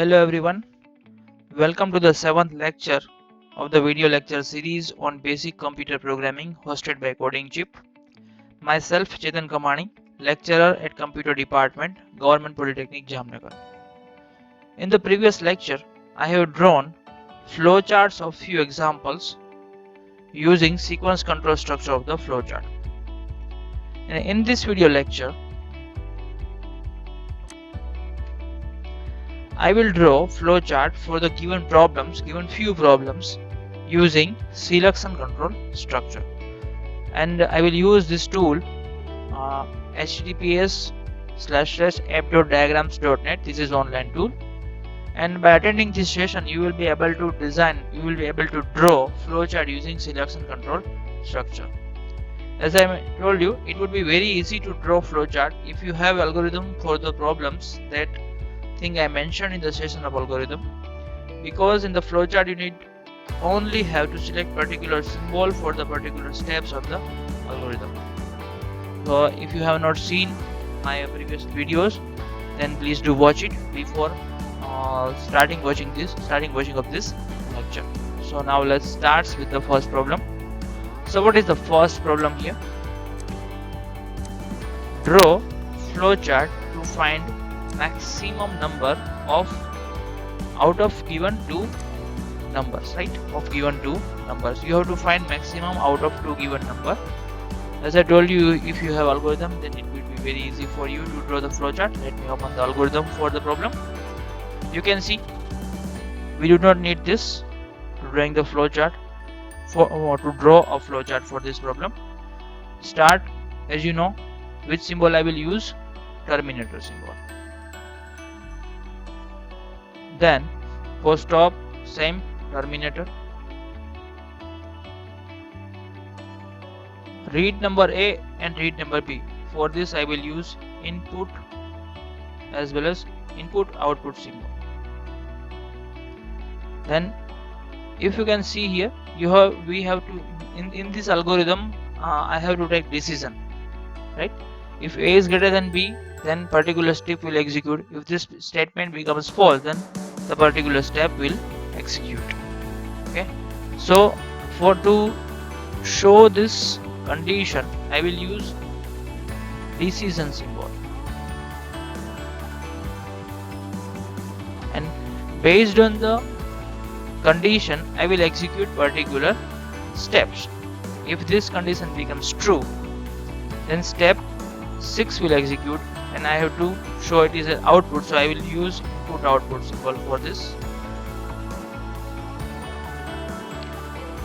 Hello everyone, welcome to the 7th lecture of the video lecture series on basic computer programming hosted by Coding Chip. Myself Chetan Kamani, lecturer at Computer Department, Government Polytechnic Jamnagar. In the previous lecture, I have drawn flowcharts of few examples using sequence control structure of the flowchart. And in this video lecture, I will draw flowchart for the given few problems using selection control structure. And I will use this tool https://app.diagrams.net. This is online tool, and by attending this session you will be able to draw flowchart using selection control structure. As I told you, it would be very easy to draw flowchart if you have algorithm for the problems that thing I mentioned in the session of algorithm, because in the flowchart you need only have to select particular symbol for the particular steps of the algorithm. So if you have not seen my previous videos, then please do watch it before starting watching of this lecture. So now let's start with the first problem. So what is the first problem here? Draw flowchart to find maximum number of out of given two numbers, right? Of given two numbers, you have to find maximum out of two given number. As I told you, if you have algorithm, then it will be very easy for you to draw the flowchart. Let me open the algorithm for the problem. You can see we do not need this to drawing the flowchart to draw a flowchart for this problem. Start, as you know, which symbol I will use? Terminator symbol. Then for stop, same terminator. Read number A and read number B. For this I will use input as well as input output symbol. Then if you can see here, we have to in this algorithm I have to take decision, right? If A is greater than B, then particular step will execute. If this statement becomes false, then the particular step will execute. Okay, so to show this condition, I will use decision symbol, and based on the condition I will execute particular steps. If this condition becomes true, then step 6 will execute, and I have to show it is an output, so I will use input output symbol for this.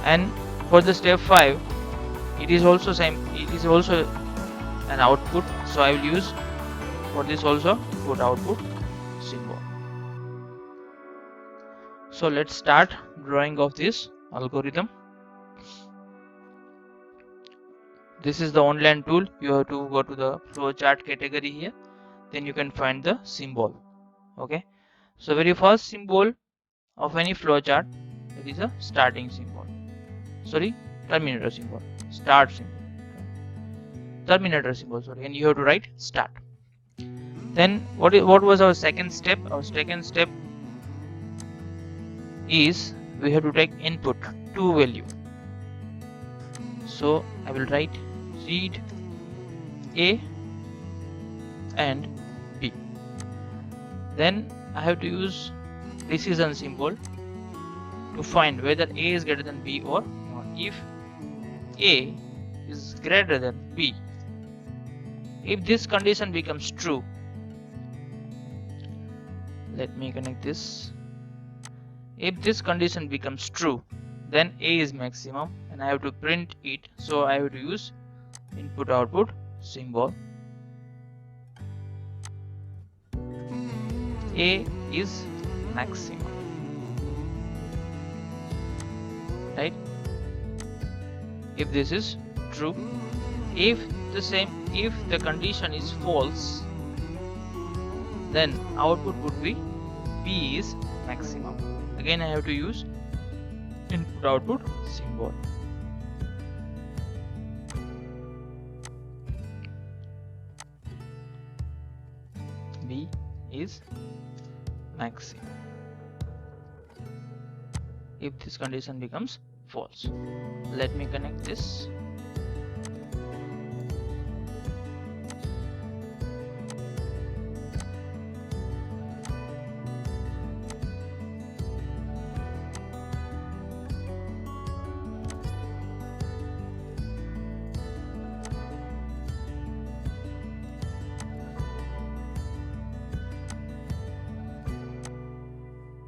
And for the step 5, it is also an output, so I will use for this also input output symbol. So let's start drawing of this algorithm. This is the online tool. You have to go to the flowchart category here, then you can find the symbol. Okay, so very first symbol of any flowchart, it is a starting symbol, terminator symbol, start symbol, terminator symbol, and you have to write start. Then what was our second step? Our second step is we have to take input, two value. So I will write read A and B. Then I have to use decision symbol to find whether A is greater than B or not. If A is greater than B, if this condition becomes true, let me connect this. If this condition becomes true, then A is maximum and I have to print it, so I have to use input output symbol. A is maximum, right? If this is true, if the condition is false, then output would be B is maximum. Again I have to use input output symbol. B is maximum. If this condition becomes false, let me connect this.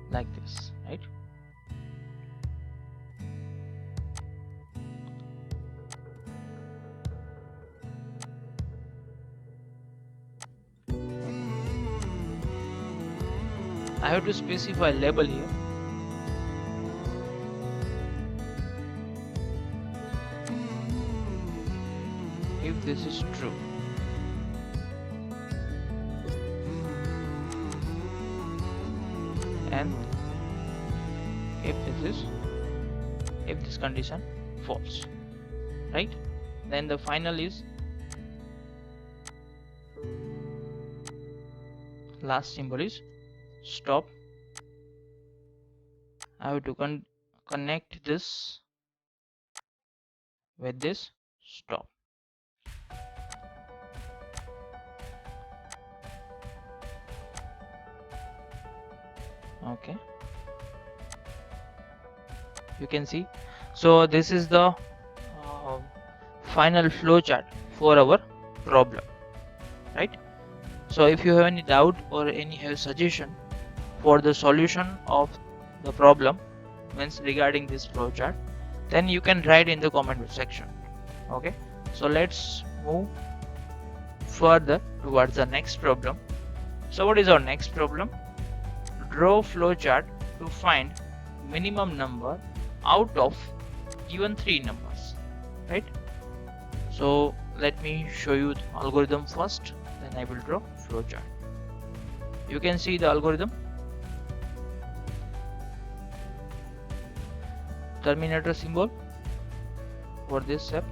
Like this, right? I have to specify label here. If this is true, and if this condition false, right? Then the final is last symbol is stop. I have to connect this with this stop. Okay, you can see. So this is the final flowchart for our problem, right? So if you have any doubt or any suggestion for the solution of the problem means regarding this flowchart, then you can write in the comment section. Okay, so let's move further towards the next problem. So what is our next problem? Draw flowchart to find minimum number out of given 3 numbers, right? So let me show you the algorithm first, then I will draw flowchart. You can see the algorithm. Terminator symbol for this step,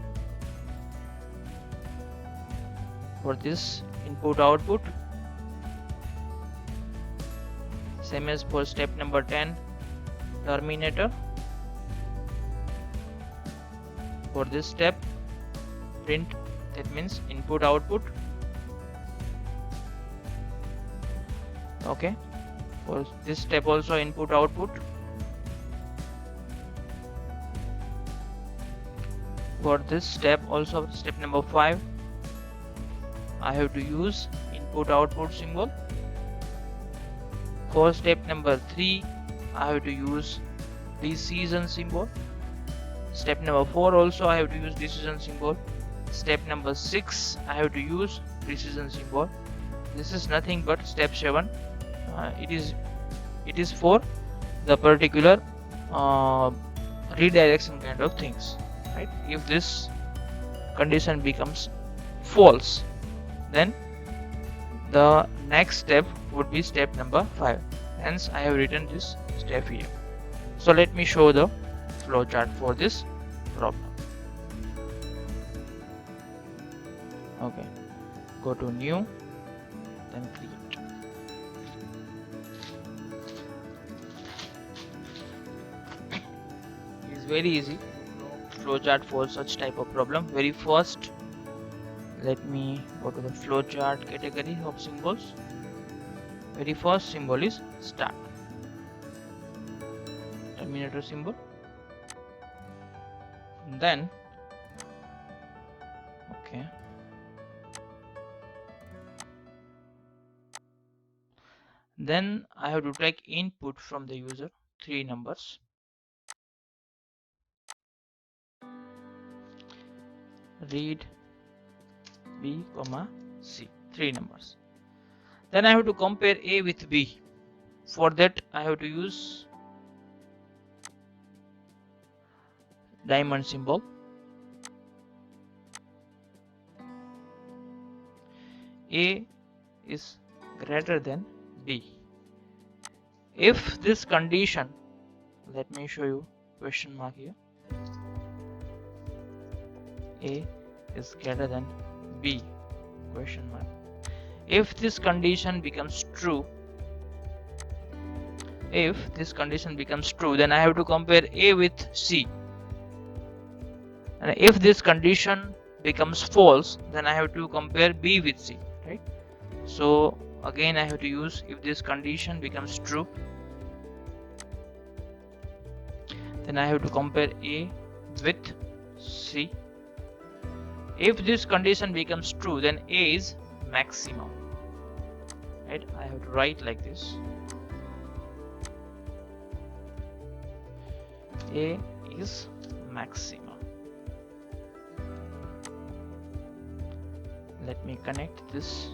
for this input output, same as for step number 10, terminator. For this step, print, that means input output. Okay, for this step also input output. For this step also, step number 5, I have to use input output symbol. For step number 3, I have to use decision symbol. Step number 4 also I have to use decision symbol. Step number 6 I have to use decision symbol. This is nothing but step 7. It is for the particular redirection kind of things, right? If this condition becomes false, then the next step would be step number 5. Hence I have written this step here. So let me show the flowchart for this problem. Okay, go to new, then create. It is very easy to flowchart for such type of problem. Very first, let me go to the flowchart category of symbols. Very first symbol is start, terminator symbol. Then okay, then I have to take input from the user, 3 numbers. Read B, C, 3 numbers. Then I have to compare A with B. For that I have to use diamond symbol. A is greater than B. If this condition, let me show you question mark here. A is greater than B, question mark. If this condition becomes true, if this condition becomes true, then I have to compare A with C. And if this condition becomes false, then I have to compare B with C, right? So again I have to use if this condition becomes true, then I have to compare A with C. If this condition becomes true, then A is maximum, right? I have to write like this. A is maximum. Let me connect this.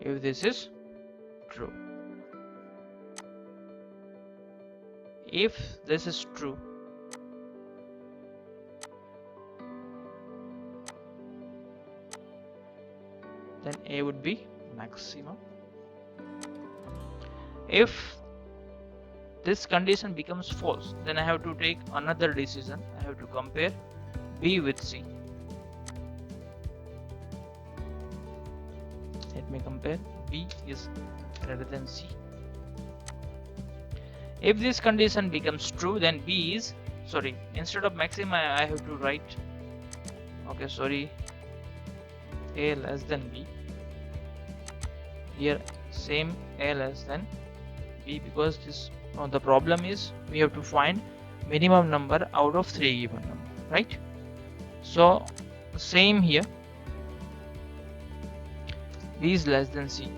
If this is true. If this is true, then A would be maximum. If this condition becomes false, then I have to take another decision. I have to compare B with C. Let me compare B is greater than C. If this condition becomes true, then B is, sorry, instead of maximum I have to write, okay, sorry, A less than B. Here same A less than B, because this the problem is we have to find minimum number out of 3 given number, right? So same here, B is less than C.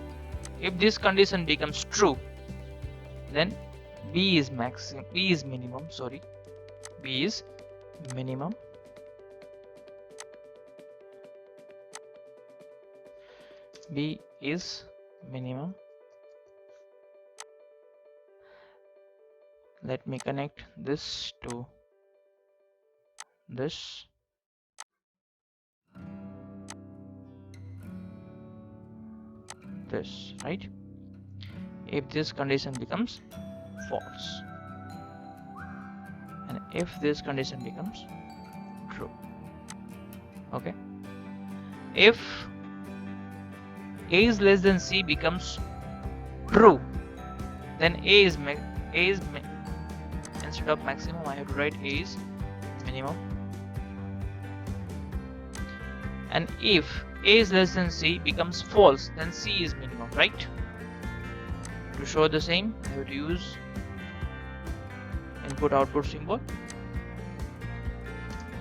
If this condition becomes true, then B is minimum, sorry, B is minimum. B is minimum. Let me connect this to this. This, right? If this condition becomes false, and if this condition becomes true, okay. If A is less than C becomes true, then A is instead of maximum I have to write A is minimum. And if A is less than C becomes false, then C is minimum, right? To show the same, I have to use input output symbol.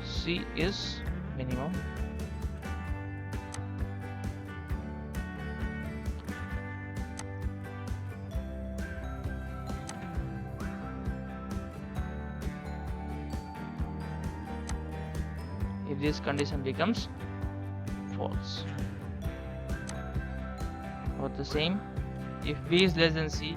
C is minimum. If this condition becomes false, or the same, if B is less than C,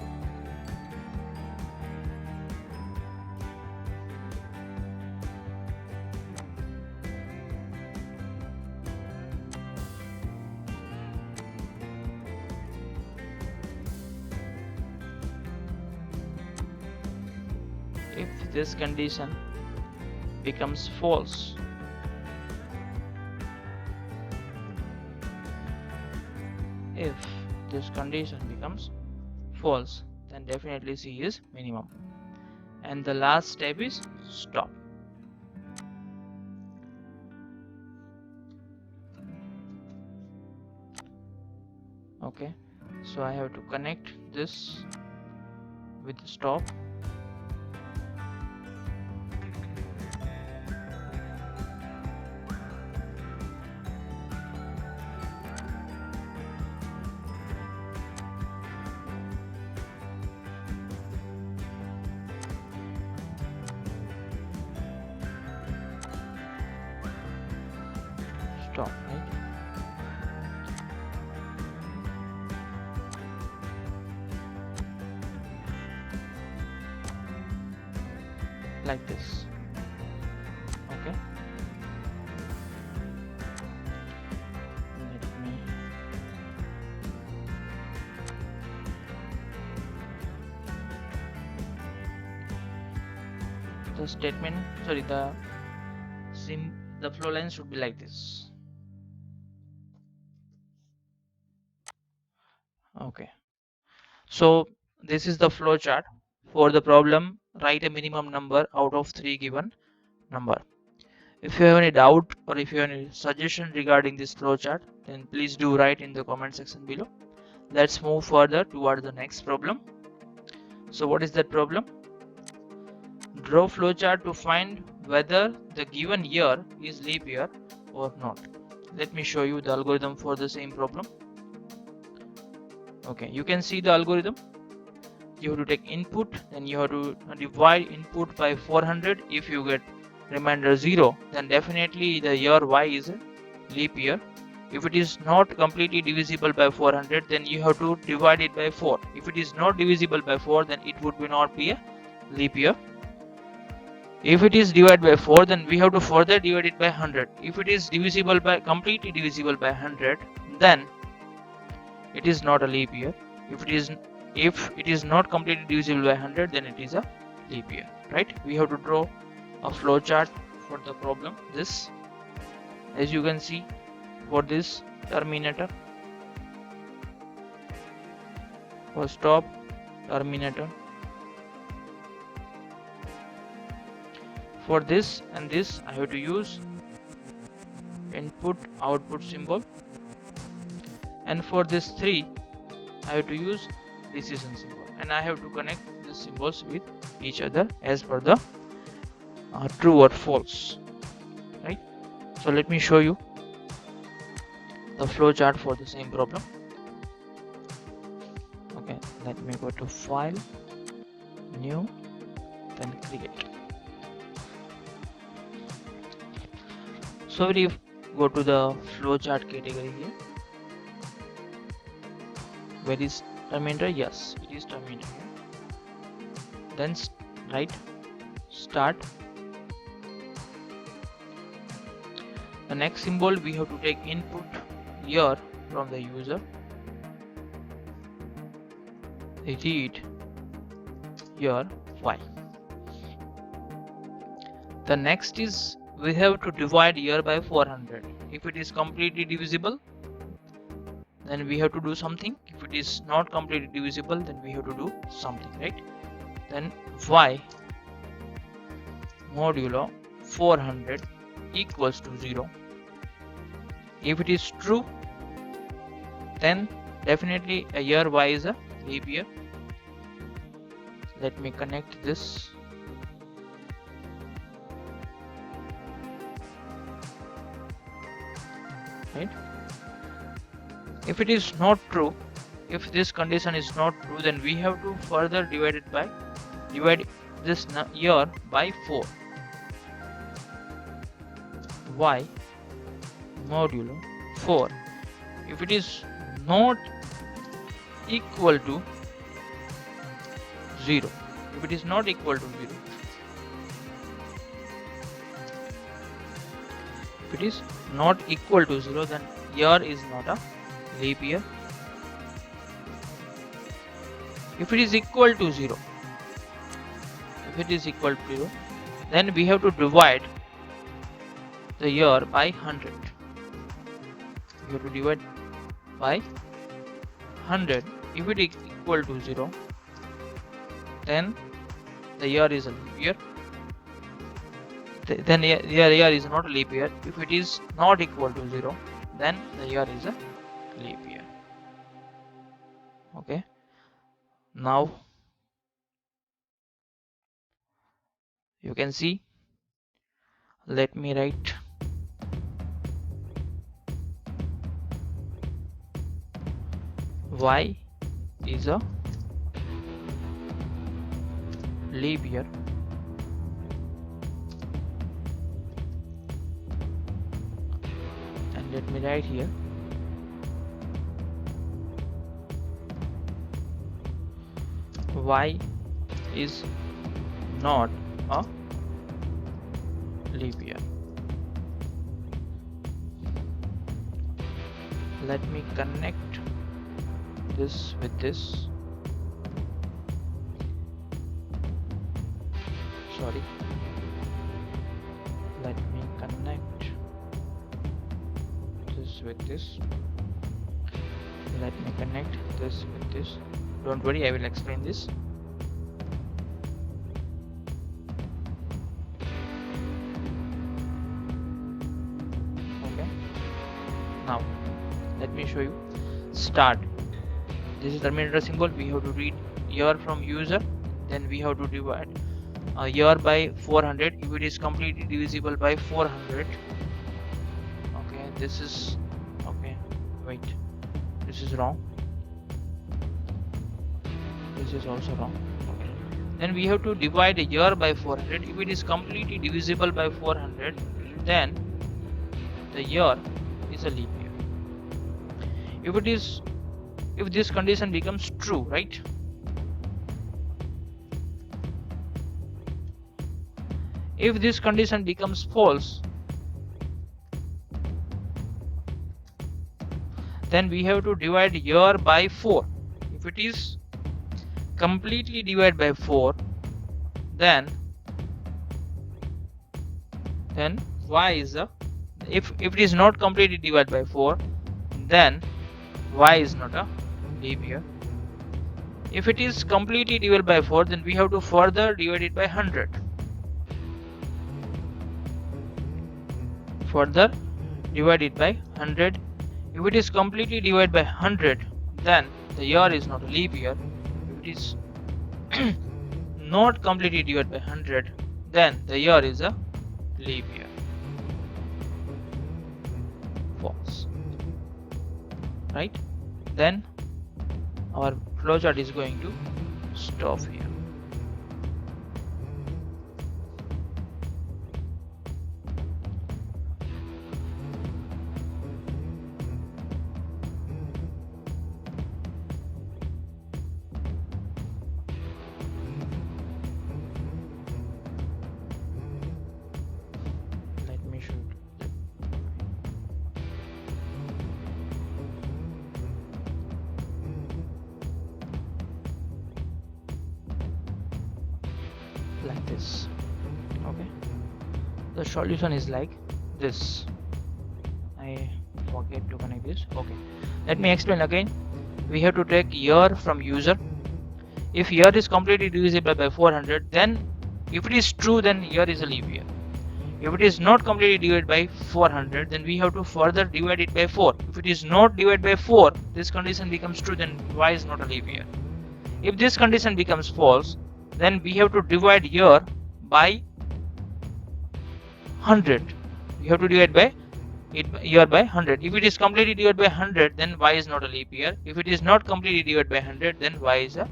if this condition becomes false, if this condition becomes false, then definitely C is minimum. And the last step is stop. Okay, so I have to connect this with stop. Stop, right? Like this. Okay. Let me the statement, sorry, the flow line should be like this. Okay, so this is the flow chart for the problem. Write a minimum number out of 3 given number. If you have any doubt or if you have any suggestion regarding this flow chart, then please do write in the comment section below. Let's move further toward the next problem. So what is that problem? Draw flowchart to find whether the given year is leap year or not. Let me show you the algorithm for the same problem. Okay, you can see the algorithm. You have to take input, then you have to divide input by 400. If you get remainder 0, then definitely the year Y is a leap year. If it is not completely divisible by 400, then you have to divide it by 4. If it is not divisible by 4, then it would not be a leap year. If it is divided by 4, then we have to further divide it by 100. If it is divisible by completely divisible by 100, then it is not a leap year. If it is not completely divisible by 100, then it is a leap year, right? We have to draw a flow chart for the problem. This, as you can see, for this terminator, for stop, terminator, for this and this I have to use input output symbol, and for this 3 I have to use decision symbol, and I have to connect the symbols with each other as per the true or false, right? So let me show you the flow chart for the same problem. Okay, let me go to file, new, then create. So we go to the flowchart category here. Where is terminator? Yes, it is terminator here. Then write start. The next symbol, we have to take input year from the user. Read year Y. The next is we have to divide year by 400. If it is completely divisible, then we have to do something. If it is not completely divisible, then we have to do something, right? Then Y modulo 400 equals to 0. If it is true, then definitely a year Y is a leap year. Let me connect this. Right? If it is not true, if this condition is not true, then we have to further divide this year by 4. Y modulo 4. If it is not equal to 0, if it is not equal to 0, if it is not equal to 0, then year is not a leap year. If it is equal to 0, then we have to divide the year by 100. We have to divide by 100. If it is equal to 0, then the year is a leap year. Then the year is not a leap year. If it is not equal to 0, then the year is a leap year. Okay, now you can see, let me write Y is a leap year. And let me write here Y is not a leap year. Let me connect this with this. Sorry. this with this. Let me connect this with this. Don't worry, I will explain this. Okay, now let me show you. Start. This is terminator symbol. We have to read year from user, then we have to divide year by 400 if it is completely divisible by 400. Okay, this is okay. Wait, this is wrong. This is also wrong. Okay, then we have to divide a year by 400. If it is completely divisible by 400, then the year is a leap year. If this condition becomes true, right? If this condition becomes false, then we have to divide year by 4. If it is completely divided by 4, then y is a, if it is not completely divided by 4, then y is not a leap year. If it is completely divided by 4, then we have to further divide it by 100. Further divide it by 100. If it is completely divided by 100, then the year is not a leap year. If it is not completely divided by 100, then the year is a leap year. False. Right? Then our flowchart is going to stop here. Let me show it. Like this. Okay, the solution is like this. I forget to connect this. Okay, let me explain again. We have to take year from user. If year is completely divisible by 400, then if it is true, then year is a leap year. If it is not completely divided by 400, then we have to further divide it by 4. If it is not divided by 4, this condition becomes true, then y is not a leap year. If this condition becomes false, then we have to divide year by 100. We have to divide by year by 100. If it is completely divided by 100, then y is not a leap year. If it is not completely divided by 100, then y is a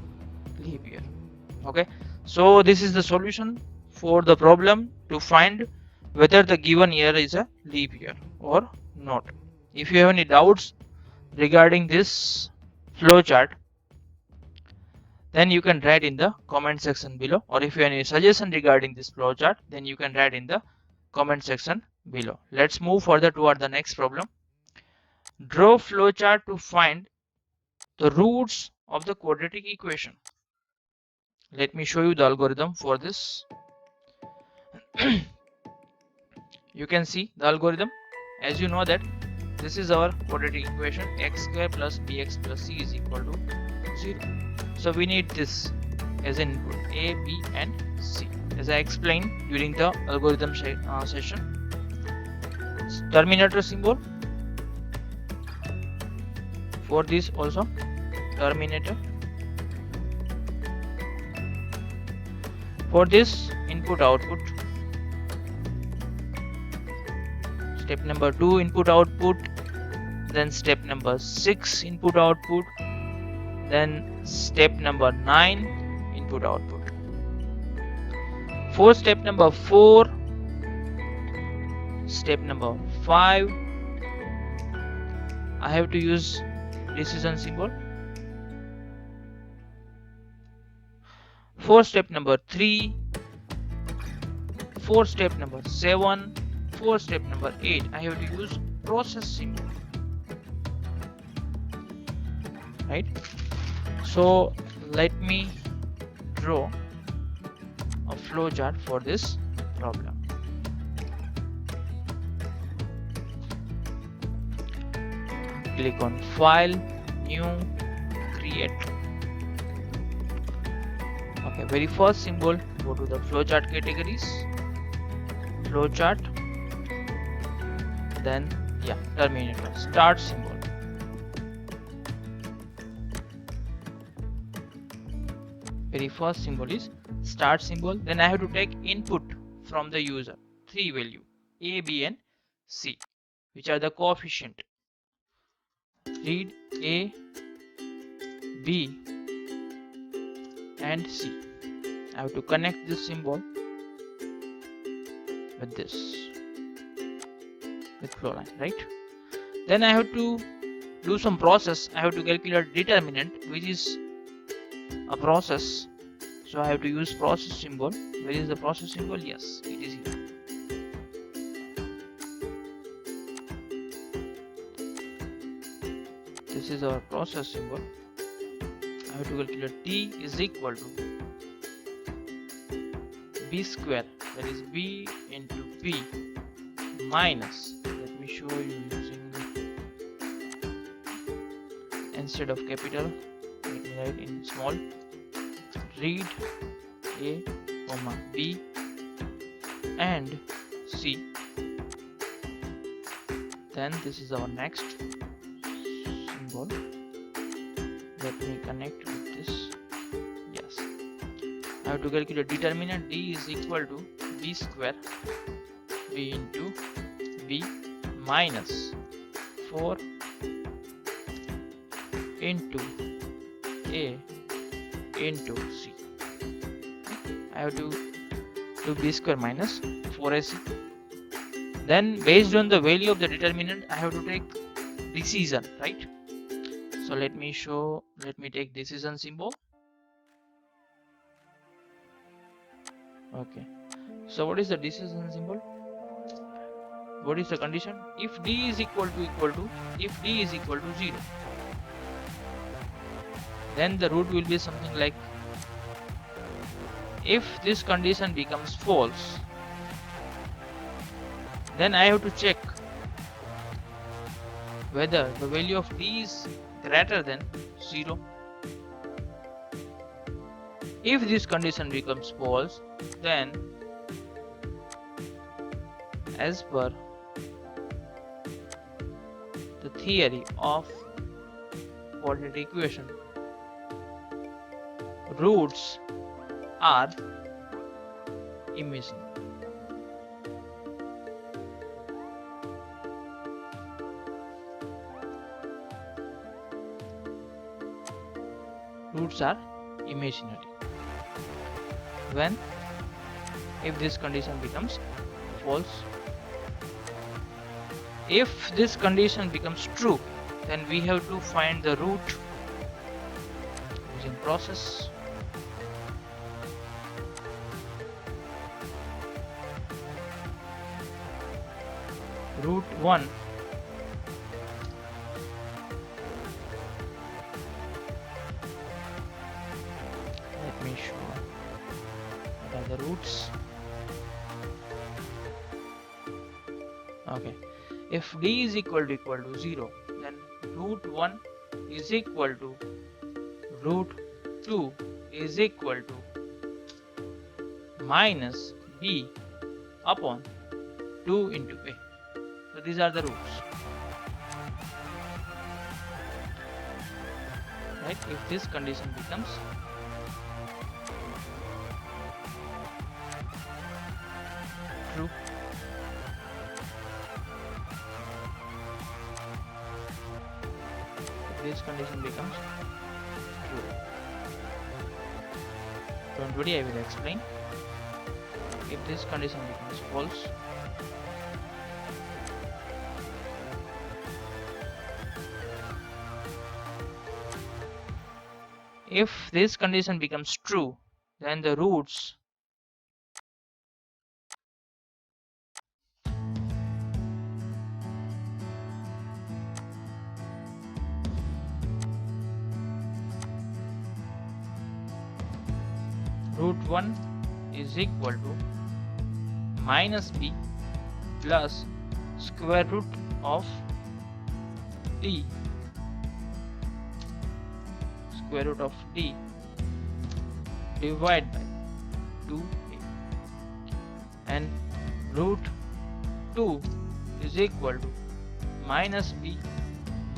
leap year. Okay, so this is the solution for the problem to find whether the given year is a leap year or not. If you have any doubts regarding this flowchart, then you can write in the comment section below, or if you have any suggestion regarding this flowchart, then you can write in the comment section below. Let's move further toward the next problem. Draw flowchart to find the roots of the quadratic equation. Let me show you the algorithm for this. You can see the algorithm. As you know that this is our quadratic equation, x square plus bx plus c is equal to 0. So we need this as input, a, b and c, as I explained during the algorithm session. Terminator symbol for this also, terminator. For this, input output. Step number 2, input output. Then step number 6, input output. Then step number 9, input output. For step number 4, step number 5, I have to use decision symbol. For step number 3, for step number 7, for step number 8, I have to use process symbol. Right? So let me draw a flowchart for this problem. click on File, New, Create. Okay, very first symbol, go to the flowchart categories, flowchart, then terminator, start symbol. Very first symbol is start symbol. Then I have to take input from the user, 3 value, A, B and C, which are the coefficient. Read A, B and C. I have to connect this symbol with this, with flow line, right? Then I have to do some process. I have to calculate determinant, which is a process. So I have to use process symbol. Where is the process symbol? Yes, it is here. This is our process symbol. I have to calculate T is equal to B square, that is B into P minus, let me show you using, instead of capital, let me write in small, read A, B and C. Then this is our next symbol. Let me connect with this. Yes, I have to calculate determinant. D is equal to B square, B into B minus 4 into A into C. I have to do B square minus 4AC. Then based on the value of the determinant, I have to take decision, right? So let me take decision symbol. Okay, so what is the decision symbol? What is the condition? If D is equal to if D is equal to 0, then the root will be something like, if this condition becomes false, then I have to check whether the value of D is greater than 0. If this condition becomes false, then as per the theory of quadratic equation, roots are imaginary. Roots are imaginary. When? If this condition becomes false. If this condition becomes true, then we have to find the root using process. Root 1 let me show what are the roots. Okay, if D is equal to 0, then root 1 is equal to root 2 is equal to minus B upon 2 into A. So these are the roots, right? If this condition becomes true, if this condition becomes true, don't worry, I will explain. If this condition becomes false, if this condition becomes true, then the roots root 1 is equal to minus B plus square root of t square root of t divided by 2a, and root 2 is equal to minus b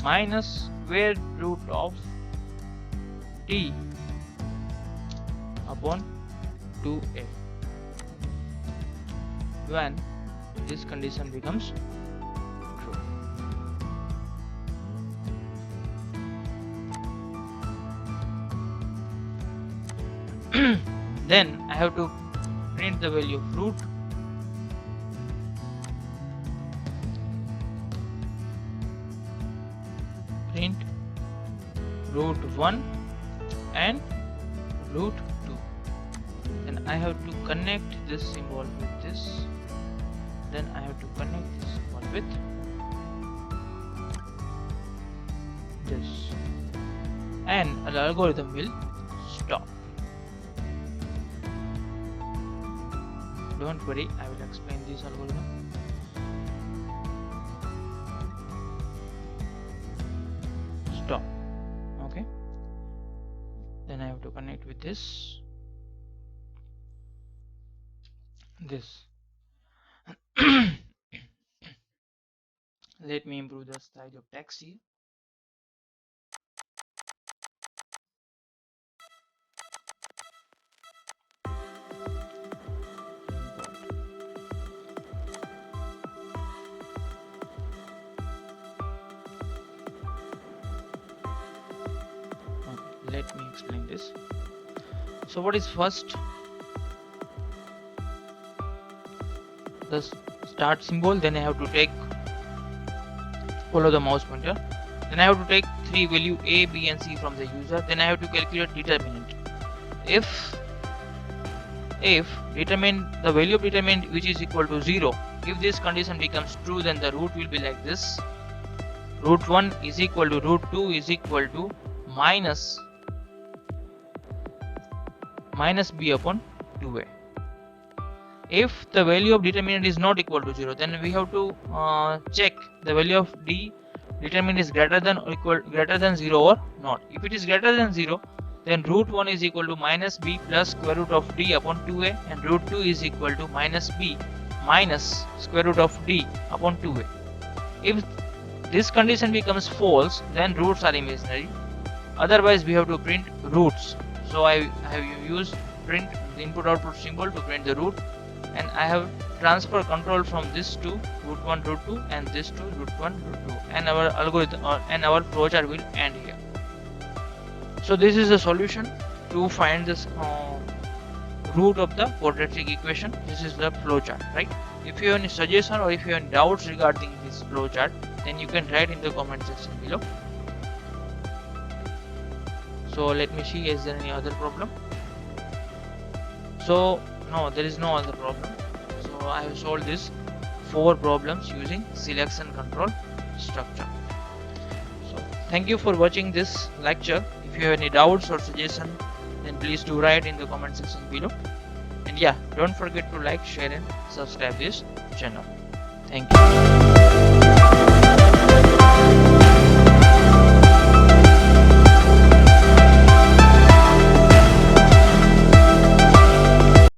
minus square root of t upon 2a, when this condition becomes true. Then I have to print the value of root, print root 1 and root 2. Then I have to connect this symbol with this. Then I have to connect this symbol with this, and the algorithm will stop. Don't worry, I will explain this algorithm. Stop. Okay. Then I have to connect with this. Let me improve the size of text here. Let me explain this. So what is first? The start symbol. Then I have to follow the mouse pointer. Then I have to take 3 value a, b and c from the user. Then I have to calculate determinant. If determine the value of determinant which is equal to 0, if this condition becomes true, then the root will be like this. Root 1 is equal to root 2 is equal to minus b upon 2a. If the value of determinant is not equal to 0, then we have to check the value of determinant is greater than 0 or not. If it is greater than 0, then root 1 is equal to minus b plus square root of d upon 2a, and root 2 is equal to minus b minus square root of d upon 2a. If this condition becomes false, then roots are imaginary. Otherwise, we have to print roots. So I have used print the input output symbol to print the root, and I have transfer control from this to root 1 root 2 and this to root 1 root 2, and our algorithm and our flowchart will end here. So this is the solution to find this root of the quadratic equation. This is the flowchart, right? If you have any suggestion or if you have any doubts regarding this flowchart, then you can write in the comment section below. So let me see, is there any other problem? So no, there is no other problem. So I have solved these 4 problems using selection control structure. So thank you for watching this lecture. If you have any doubts or suggestion, then please do write in the comment section below. And yeah, don't forget to like, share and subscribe this channel. Thank you.